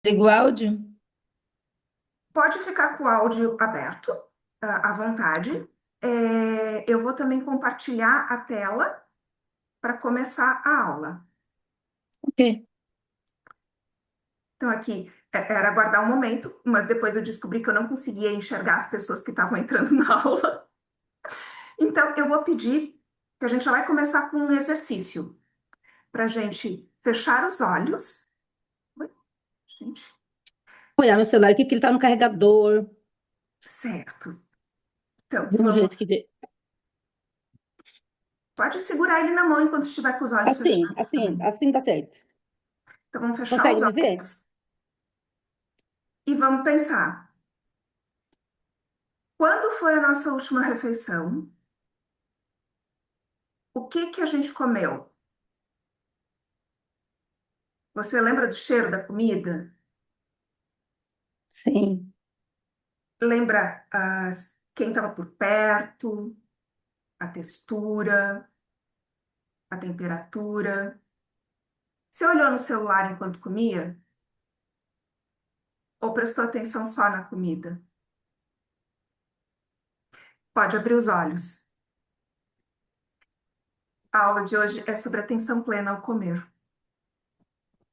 Ligo o áudio? Pode ficar com o áudio aberto, à vontade. Eu vou também compartilhar a tela para começar a aula. Ok. Então, aqui era aguardar um momento, mas depois eu descobri que eu não conseguia enxergar as pessoas que estavam entrando na aula. Então, eu vou pedir que a gente já vai começar com um exercício para a gente fechar os olhos. Oi, gente. Olhar meu celular aqui porque ele tá no carregador. Certo. Então, De um jeito vamos. que. Pode segurar ele na mão enquanto estiver com os olhos Assim, fechados assim, também. assim tá certo. Então, vamos fechar Consegue os me ver? olhos e vamos pensar. Quando foi a nossa última refeição? O que que a gente comeu? Você lembra do cheiro da comida? Sim. Lembra quem estava por perto, a textura, a temperatura? Você olhou no celular enquanto comia? Ou prestou atenção só na comida? Pode abrir os olhos. A aula de hoje é sobre atenção plena ao comer,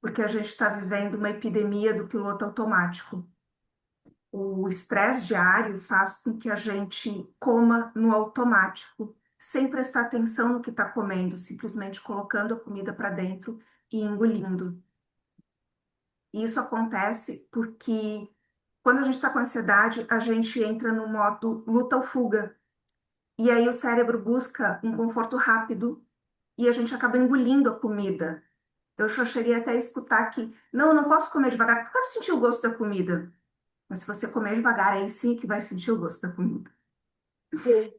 porque a gente está vivendo uma epidemia do piloto automático. O estresse diário faz com que a gente coma no automático, sem prestar atenção no que está comendo, simplesmente colocando a comida para dentro e engolindo. E isso acontece porque quando a gente está com ansiedade, a gente entra no modo luta ou fuga. E aí o cérebro busca um conforto rápido e a gente acaba engolindo a comida. Eu já cheguei até a escutar que, não, eu não posso comer devagar, porque eu quero sentir o gosto da comida. Mas se você comer devagar, aí sim que vai sentir o gosto da comida. Sim.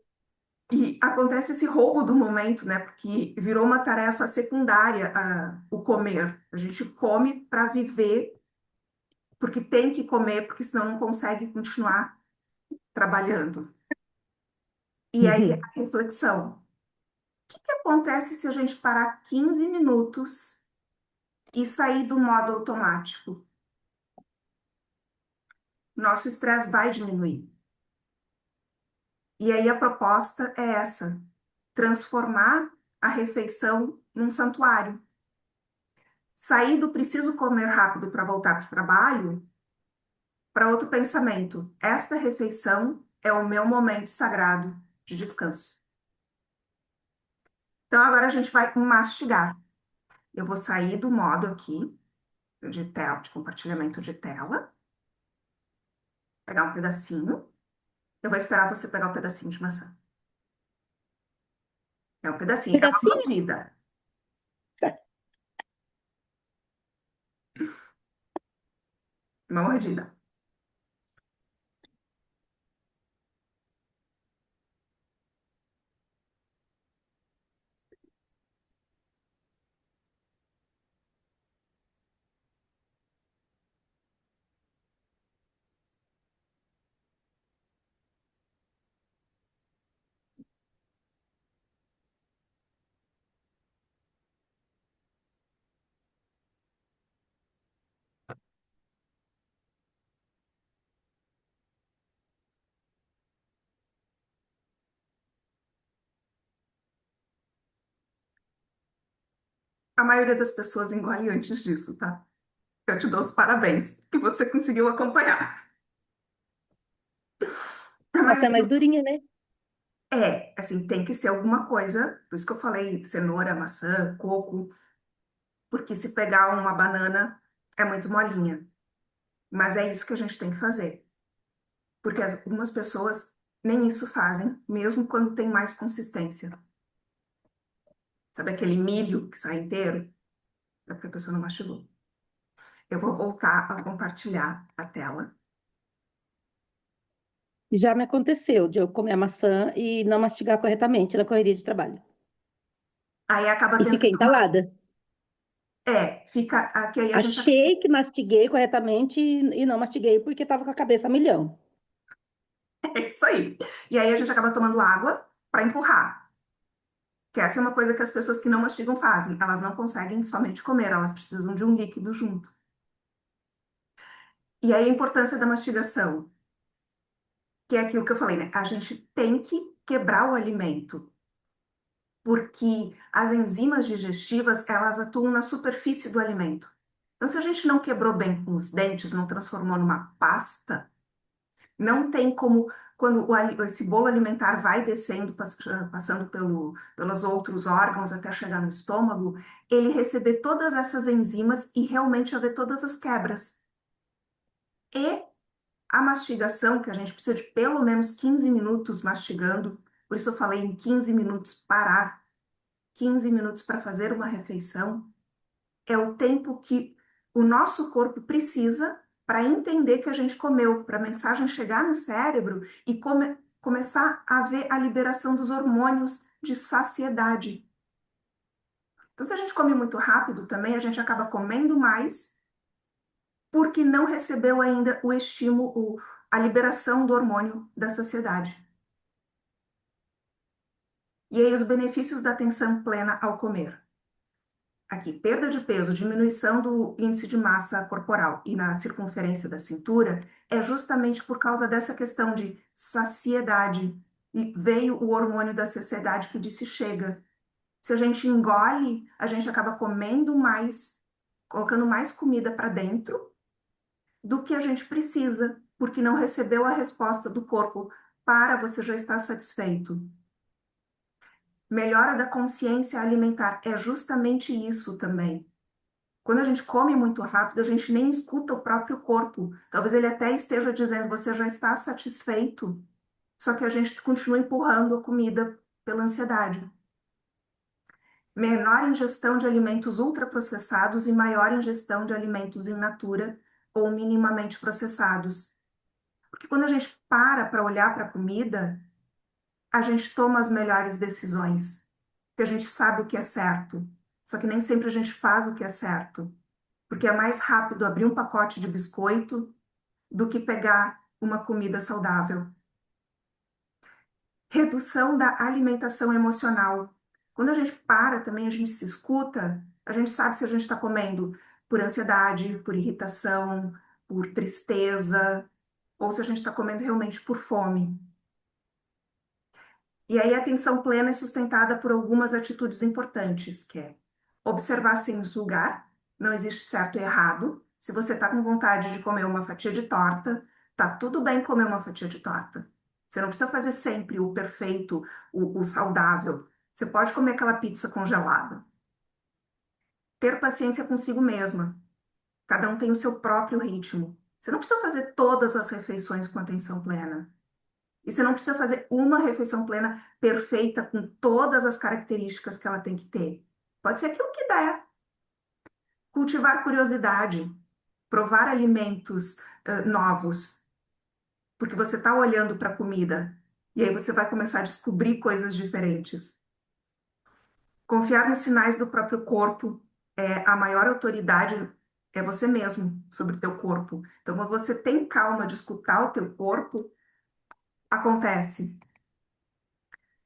E acontece esse roubo do momento, né? Porque virou uma tarefa secundária, o comer. A gente come para viver, porque tem que comer, porque senão não consegue continuar trabalhando. E aí Uhum. a reflexão: o que acontece se a gente parar 15 minutos e sair do modo automático? Nosso estresse vai diminuir. E aí a proposta é essa: transformar a refeição num santuário. Sair do preciso comer rápido para voltar para o trabalho para outro pensamento. Esta refeição é o meu momento sagrado de descanso. Então agora a gente vai mastigar. Eu vou sair do modo aqui de tela, de compartilhamento de tela, pegar um pedacinho. Eu vou esperar você pegar o pedacinho de maçã. É um pedacinho, é uma Pedacinho? mordida. Uma mordida. A maioria das pessoas engole antes disso, tá? Eu te dou os parabéns que você conseguiu acompanhar. A Maçã é mais maioria durinha, né? assim, tem que ser alguma coisa, por isso que eu falei cenoura, maçã, coco, porque se pegar uma banana é muito molinha. Mas é isso que a gente tem que fazer, porque algumas pessoas nem isso fazem, mesmo quando tem mais consistência. Sabe aquele milho que sai inteiro? É porque a pessoa não mastigou. Eu vou voltar a compartilhar a tela. Já me aconteceu de eu comer a maçã e não mastigar corretamente na correria de trabalho. Aí acaba E tendo que fiquei tomar. entalada. Fica aqui aí a gente. Achei que mastiguei corretamente e não mastiguei porque estava com a cabeça a milhão. É isso aí. E aí a gente acaba tomando água para empurrar. Que essa é uma coisa que as pessoas que não mastigam fazem. Elas não conseguem somente comer, elas precisam de um líquido junto. E aí a importância da mastigação, que é aquilo que eu falei, né? A gente tem que quebrar o alimento, porque as enzimas digestivas, elas atuam na superfície do alimento. Então, se a gente não quebrou bem com os dentes, não transformou numa pasta, não tem como, quando esse bolo alimentar vai descendo, passando pelos outros órgãos até chegar no estômago, ele receber todas essas enzimas e realmente haver todas as quebras. E a mastigação, que a gente precisa de pelo menos 15 minutos mastigando, por isso eu falei em 15 minutos parar, 15 minutos para fazer uma refeição, é o tempo que o nosso corpo precisa para entender que a gente comeu, para a mensagem chegar no cérebro e começar a ver a liberação dos hormônios de saciedade. Então, se a gente come muito rápido também, a gente acaba comendo mais porque não recebeu ainda o estímulo, a liberação do hormônio da saciedade. E aí, os benefícios da atenção plena ao comer. Aqui, perda de peso, diminuição do índice de massa corporal e na circunferência da cintura, é justamente por causa dessa questão de saciedade. E veio o hormônio da saciedade que disse chega. Se a gente engole, a gente acaba comendo mais, colocando mais comida para dentro do que a gente precisa, porque não recebeu a resposta do corpo para você já estar satisfeito. Melhora da consciência alimentar é justamente isso também. Quando a gente come muito rápido, a gente nem escuta o próprio corpo. Talvez ele até esteja dizendo, você já está satisfeito, só que a gente continua empurrando a comida pela ansiedade. Menor ingestão de alimentos ultraprocessados e maior ingestão de alimentos in natura ou minimamente processados. Porque quando a gente para olhar para a comida, a gente toma as melhores decisões, porque a gente sabe o que é certo, só que nem sempre a gente faz o que é certo. Porque é mais rápido abrir um pacote de biscoito do que pegar uma comida saudável. Redução da alimentação emocional. Quando a gente para também, a gente se escuta, a gente sabe se a gente está comendo por ansiedade, por irritação, por tristeza, ou se a gente está comendo realmente por fome. E aí a atenção plena é sustentada por algumas atitudes importantes, que é observar sem julgar, não existe certo e errado. Se você está com vontade de comer uma fatia de torta, tá tudo bem comer uma fatia de torta. Você não precisa fazer sempre o perfeito, o saudável. Você pode comer aquela pizza congelada. Ter paciência consigo mesma. Cada um tem o seu próprio ritmo. Você não precisa fazer todas as refeições com atenção plena. E você não precisa fazer uma refeição plena perfeita com todas as características que ela tem que ter. Pode ser aquilo que der. Cultivar curiosidade, provar alimentos novos, porque você está olhando para a comida e aí você vai começar a descobrir coisas diferentes. Confiar nos sinais do próprio corpo, a maior autoridade é você mesmo sobre o teu corpo. Então, quando você tem calma de escutar o teu corpo, acontece.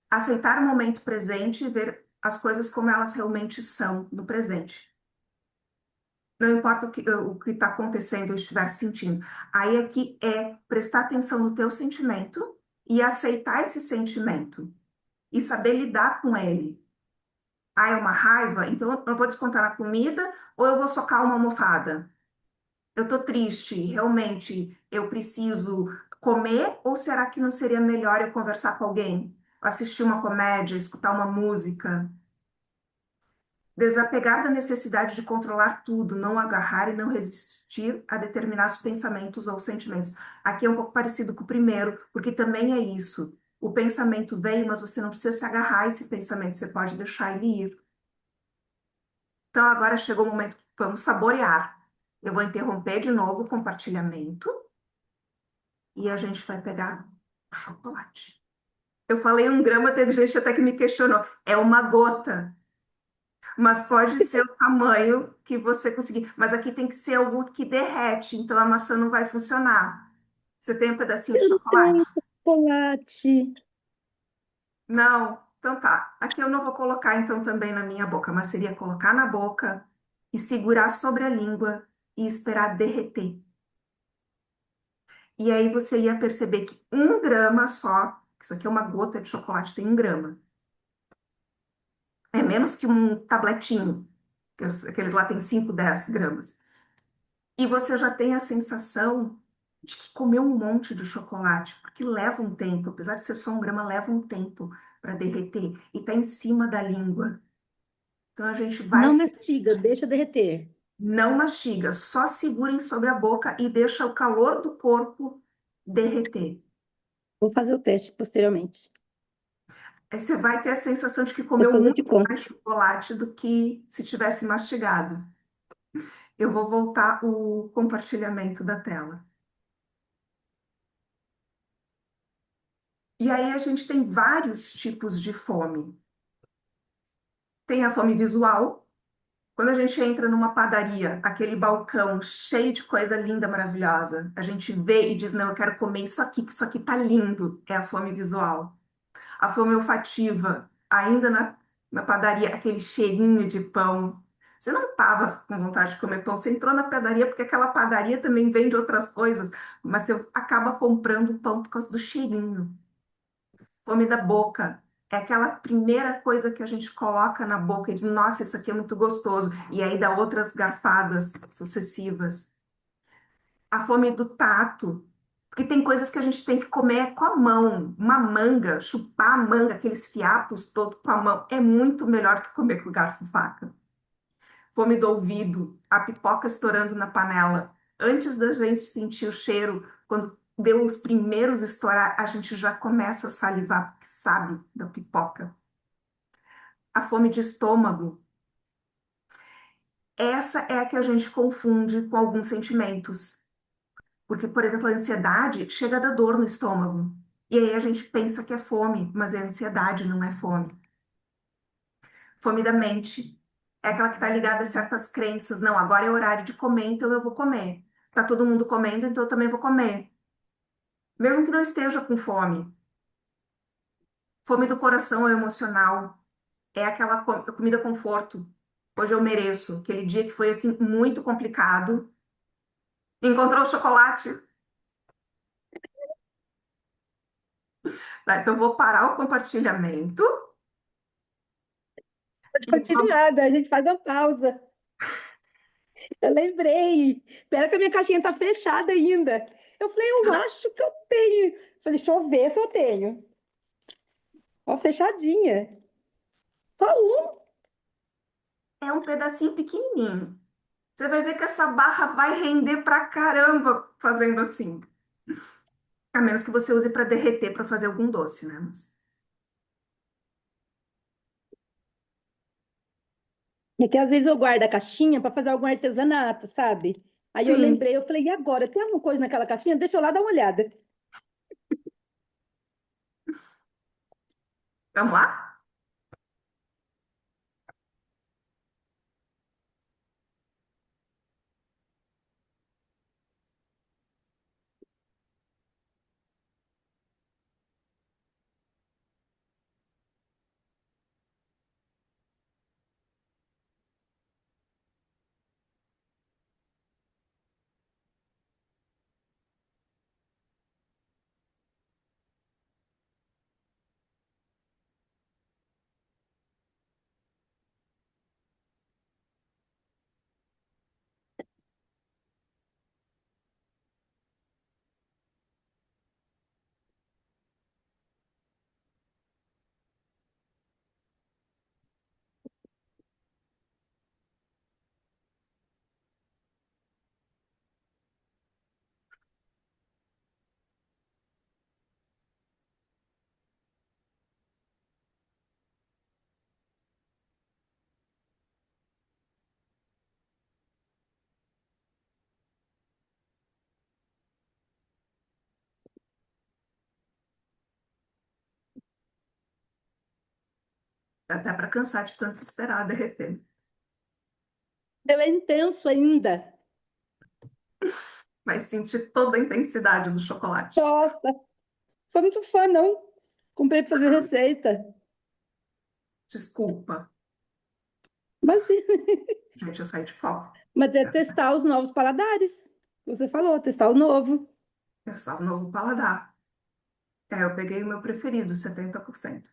Aceitar o momento presente e ver as coisas como elas realmente são no presente. Não importa o que está acontecendo ou estiver sentindo. Aí aqui é prestar atenção no teu sentimento e aceitar esse sentimento e saber lidar com ele. Ah, é uma raiva? Então eu vou descontar na comida ou eu vou socar uma almofada? Eu tô triste, realmente eu preciso comer ou será que não seria melhor eu conversar com alguém? Assistir uma comédia, escutar uma música? Desapegar da necessidade de controlar tudo, não agarrar e não resistir a determinados pensamentos ou sentimentos. Aqui é um pouco parecido com o primeiro, porque também é isso. O pensamento vem, mas você não precisa se agarrar a esse pensamento, você pode deixar ele ir. Então agora chegou o momento que vamos saborear. Eu vou interromper de novo o compartilhamento e a gente vai pegar o chocolate. Eu falei 1 grama, teve gente até que me questionou. É uma gota. Mas pode ser o tamanho que você conseguir. Mas aqui tem que ser algo que derrete, então a maçã não vai funcionar. Você tem um pedacinho de Eu não chocolate? tenho chocolate. Não? Então tá. Aqui eu não vou colocar então também na minha boca, mas seria colocar na boca e segurar sobre a língua e esperar derreter. E aí você ia perceber que 1 grama só, isso aqui é uma gota de chocolate, tem 1 grama. É menos que um tabletinho, aqueles lá tem 5, 10 gramas. E você já tem a sensação de que comeu um monte de chocolate, porque leva um tempo, apesar de ser só 1 grama, leva um tempo para derreter e está em cima da língua. Então a gente vai Não se mastiga, deixa derreter. não mastiga, só segurem sobre a boca e deixa o calor do corpo derreter. Vou fazer o teste posteriormente. Aí você vai ter a sensação de que comeu Depois eu te muito conto. mais chocolate do que se tivesse mastigado. Eu vou voltar o compartilhamento da tela. E aí a gente tem vários tipos de fome. Tem a fome visual. Quando a gente entra numa padaria, aquele balcão cheio de coisa linda, maravilhosa, a gente vê e diz: Não, eu quero comer isso aqui, que isso aqui tá lindo. É a fome visual. A fome olfativa, ainda na padaria, aquele cheirinho de pão. Você não estava com vontade de comer pão, você entrou na padaria porque aquela padaria também vende outras coisas, mas você acaba comprando pão por causa do cheirinho. Fome da boca. É aquela primeira coisa que a gente coloca na boca e diz, nossa, isso aqui é muito gostoso. E aí dá outras garfadas sucessivas. A fome do tato. Porque tem coisas que a gente tem que comer com a mão. Uma manga, chupar a manga, aqueles fiapos todos com a mão, é muito melhor que comer com garfo e faca. Fome do ouvido, a pipoca estourando na panela. Antes da gente sentir o cheiro, quando deu os primeiros estourar, a gente já começa a salivar, porque sabe da pipoca. A fome de estômago. Essa é a que a gente confunde com alguns sentimentos. Porque, por exemplo, a ansiedade chega a dar dor no estômago. E aí a gente pensa que é fome, mas é ansiedade, não é fome. Fome da mente. É aquela que está ligada a certas crenças. Não, agora é horário de comer, então eu vou comer. Tá todo mundo comendo, então eu também vou comer. Mesmo que não esteja com fome. Fome do coração é emocional. É aquela comida conforto. Hoje eu mereço. Aquele dia que foi assim muito complicado. Encontrou o chocolate. Tá, então eu vou parar o compartilhamento Pode e vamos. continuar, daí a gente faz a pausa. Eu lembrei. Espera que a minha caixinha tá fechada ainda. Eu falei, eu acho que eu tenho. Falei, deixa eu ver se eu tenho. Ó, fechadinha. Só um. É um pedacinho pequenininho. Você vai ver que essa barra vai render pra caramba fazendo assim. A menos que você use para derreter para fazer algum doce, né? É que às vezes eu guardo a caixinha para fazer algum artesanato, sabe? Aí eu Sim. lembrei, eu falei, e agora? Tem alguma coisa naquela caixinha? Deixa eu lá dar uma olhada. Vamos lá? Até para cansar de tanto esperar derreter. Ele é intenso ainda. Vai sentir toda a intensidade do chocolate. Nossa, sou muito fã, não. Comprei para fazer receita. Desculpa, Mas, gente, eu saí de foco. mas é testar os novos paladares. Você falou, testar o novo. testar o novo paladar. É, eu peguei o meu preferido, 70%.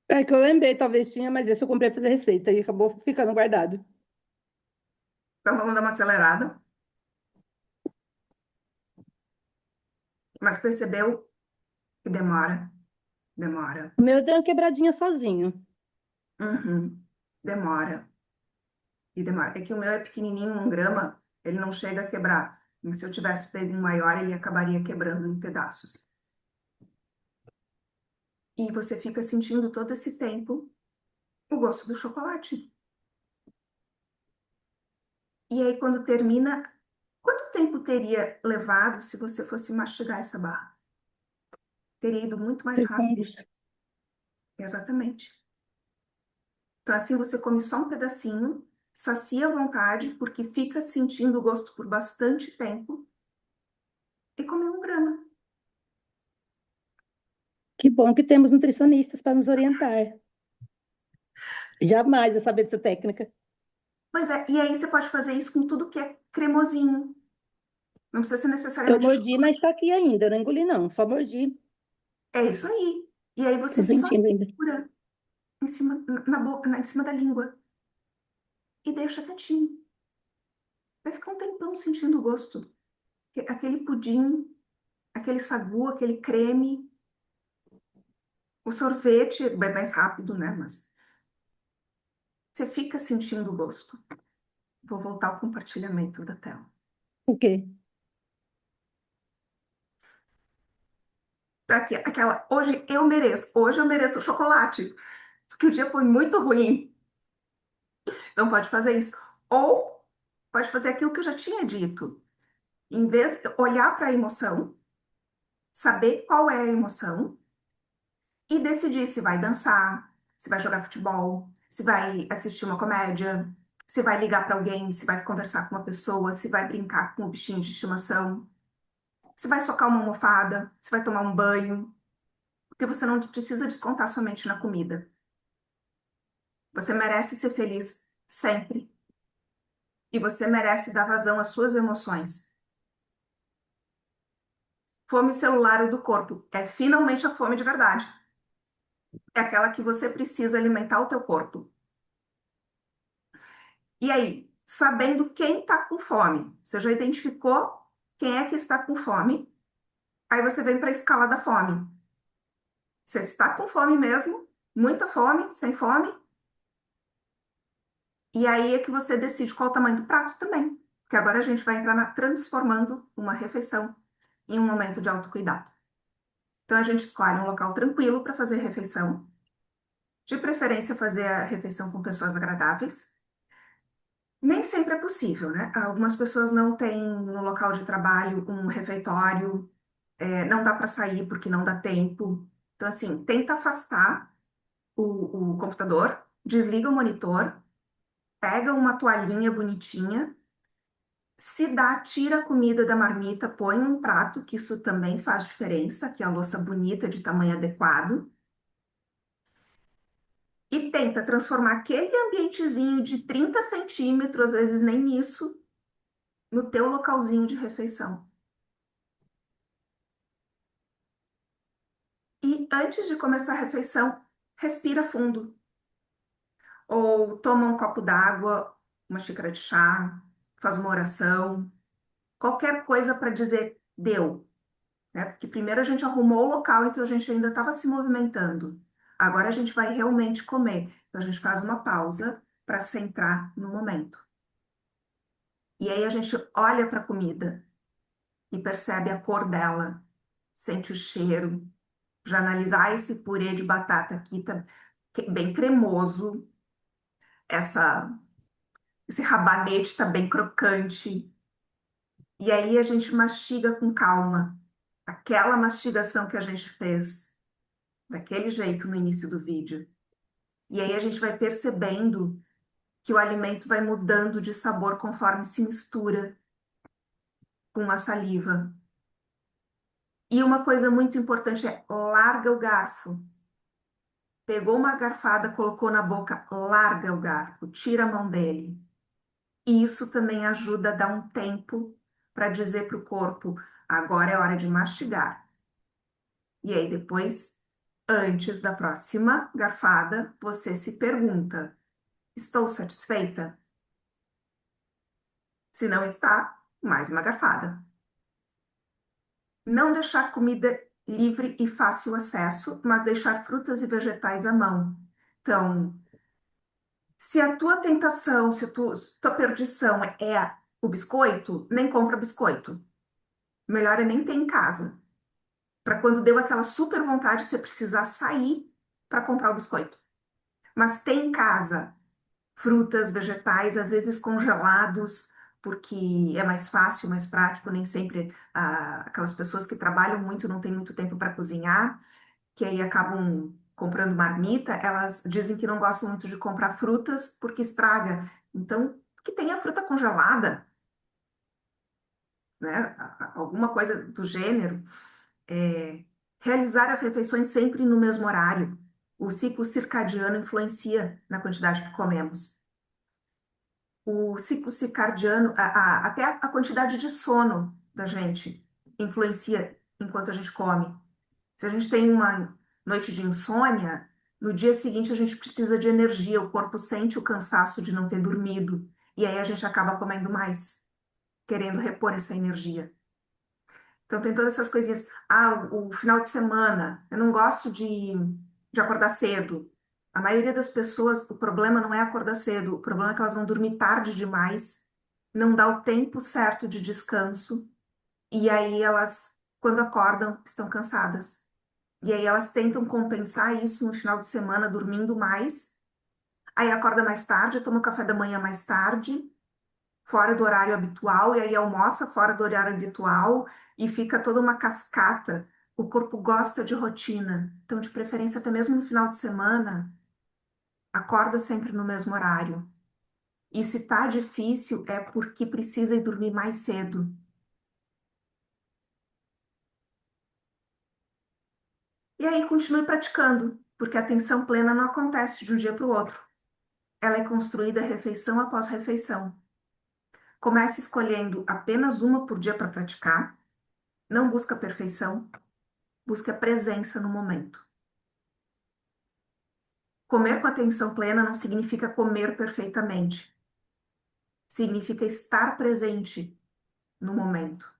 É que eu lembrei, talvez tinha, mas esse eu comprei pra fazer receita e acabou ficando guardado. Então vamos dar uma acelerada. Mas percebeu que demora, demora. O meu deu uma quebradinha sozinho. Uhum. Demora e demora. É que o meu é pequenininho, 1 grama, ele não chega a quebrar. Mas se eu tivesse pego um maior, ele acabaria quebrando em pedaços. E você fica sentindo todo esse tempo o gosto do chocolate. E aí, quando termina, quanto tempo teria levado se você fosse mastigar essa barra? Teria ido muito mais rápido. Segundos. Exatamente. Então, assim, você come só um pedacinho, sacia a vontade, porque fica sentindo o gosto por bastante tempo, e come 1 grama. Que bom que temos nutricionistas para nos orientar. Jamais eu saber dessa técnica. Mas é, e aí você pode fazer isso com tudo que é cremosinho. Não precisa ser Eu necessariamente mordi, mas chocolate. está aqui ainda. Eu não engoli, não. Só mordi. É isso aí. E aí você Tô só sentindo ainda. segura em cima, na boca, em cima da língua e deixa quietinho. Vai ficar um tempão sentindo o gosto. Aquele pudim, aquele sagu, aquele creme, o sorvete, bem mais rápido, né? Mas você fica sentindo o gosto. Vou voltar ao compartilhamento da tela. O quê? Tá aqui, aquela, hoje eu mereço chocolate, porque o dia foi muito ruim. Então pode fazer isso. Ou pode fazer aquilo que eu já tinha dito. Em vez de olhar para a emoção, saber qual é a emoção e decidir se vai dançar, se vai jogar futebol, se vai assistir uma comédia, se vai ligar para alguém, se vai conversar com uma pessoa, se vai brincar com o bichinho de estimação, se vai socar uma almofada, se vai tomar um banho, porque você não precisa descontar somente na comida. Você merece ser feliz sempre e você merece dar vazão às suas emoções. Fome celular do corpo é finalmente a fome de verdade. É aquela que você precisa alimentar o teu corpo. E aí, sabendo quem está com fome, você já identificou quem é que está com fome? Aí você vem para a escala da fome. Você está com fome mesmo? Muita fome? Sem fome? E aí é que você decide qual o tamanho do prato também. Porque agora a gente vai entrar na transformando uma refeição em um momento de autocuidado. Então a gente escolhe um local tranquilo para fazer a refeição. De preferência, fazer a refeição com pessoas agradáveis. Nem sempre é possível, né? Algumas pessoas não têm no local de trabalho um refeitório, não dá para sair porque não dá tempo. Então, assim, tenta afastar o computador, desliga o monitor, pega uma toalhinha bonitinha, se dá, tira a comida da marmita, põe num prato, que isso também faz diferença, que é a louça bonita de tamanho adequado, e tenta transformar aquele ambientezinho de 30 centímetros, às vezes nem isso, no teu localzinho de refeição. E antes de começar a refeição, respira fundo. Ou toma um copo d'água, uma xícara de chá, faz uma oração, qualquer coisa para dizer deu, né? Porque primeiro a gente arrumou o local, então a gente ainda estava se movimentando. Agora a gente vai realmente comer. Então a gente faz uma pausa para centrar no momento. E aí a gente olha para a comida e percebe a cor dela, sente o cheiro, já analisar esse purê de batata aqui, tá bem cremoso, esse rabanete tá bem crocante. E aí a gente mastiga com calma, aquela mastigação que a gente fez, daquele jeito no início do vídeo. E aí a gente vai percebendo que o alimento vai mudando de sabor conforme se mistura com a saliva. E uma coisa muito importante é larga o garfo. Pegou uma garfada, colocou na boca, larga o garfo, tira a mão dele. E isso também ajuda a dar um tempo para dizer para o corpo: agora é hora de mastigar. E aí depois, antes da próxima garfada, você se pergunta: estou satisfeita? Se não está, mais uma garfada. Não deixar comida livre e fácil acesso, mas deixar frutas e vegetais à mão. Então, se a tua tentação, se a tua perdição é o biscoito, nem compra biscoito. Melhor é nem ter em casa. Para quando deu aquela super vontade, você precisar sair para comprar o biscoito. Mas tem em casa frutas, vegetais, às vezes congelados, porque é mais fácil, mais prático, nem sempre aquelas pessoas que trabalham muito não têm muito tempo para cozinhar, que aí acabam comprando marmita, elas dizem que não gostam muito de comprar frutas porque estraga. Então, que tenha fruta congelada, né? Alguma coisa do gênero. É, realizar as refeições sempre no mesmo horário. O ciclo circadiano influencia na quantidade que comemos. O ciclo circadiano, até a quantidade de sono da gente influencia enquanto a gente come. Se a gente tem uma noite de insônia, no dia seguinte a gente precisa de energia, o corpo sente o cansaço de não ter dormido, e aí a gente acaba comendo mais, querendo repor essa energia. Então tem todas essas coisinhas. Ah, o final de semana, eu não gosto de acordar cedo. A maioria das pessoas, o problema não é acordar cedo, o problema é que elas vão dormir tarde demais, não dá o tempo certo de descanso, e aí elas, quando acordam, estão cansadas. E aí elas tentam compensar isso no final de semana, dormindo mais, aí acorda mais tarde, toma o café da manhã mais tarde, fora do horário habitual, e aí almoça fora do horário habitual, e fica toda uma cascata. O corpo gosta de rotina, então, de preferência, até mesmo no final de semana, acorda sempre no mesmo horário. E se tá difícil, é porque precisa ir dormir mais cedo. E aí continue praticando, porque a atenção plena não acontece de um dia para o outro. Ela é construída refeição após refeição. Comece escolhendo apenas uma por dia para praticar. Não busca perfeição, busca presença no momento. Comer com atenção plena não significa comer perfeitamente. Significa estar presente no momento,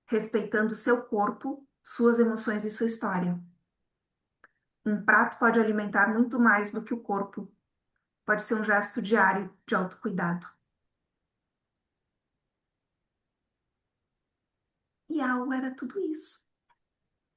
respeitando seu corpo, suas emoções e sua história. Um prato pode alimentar muito mais do que o corpo. Pode ser um gesto diário de autocuidado. E a aula era tudo isso.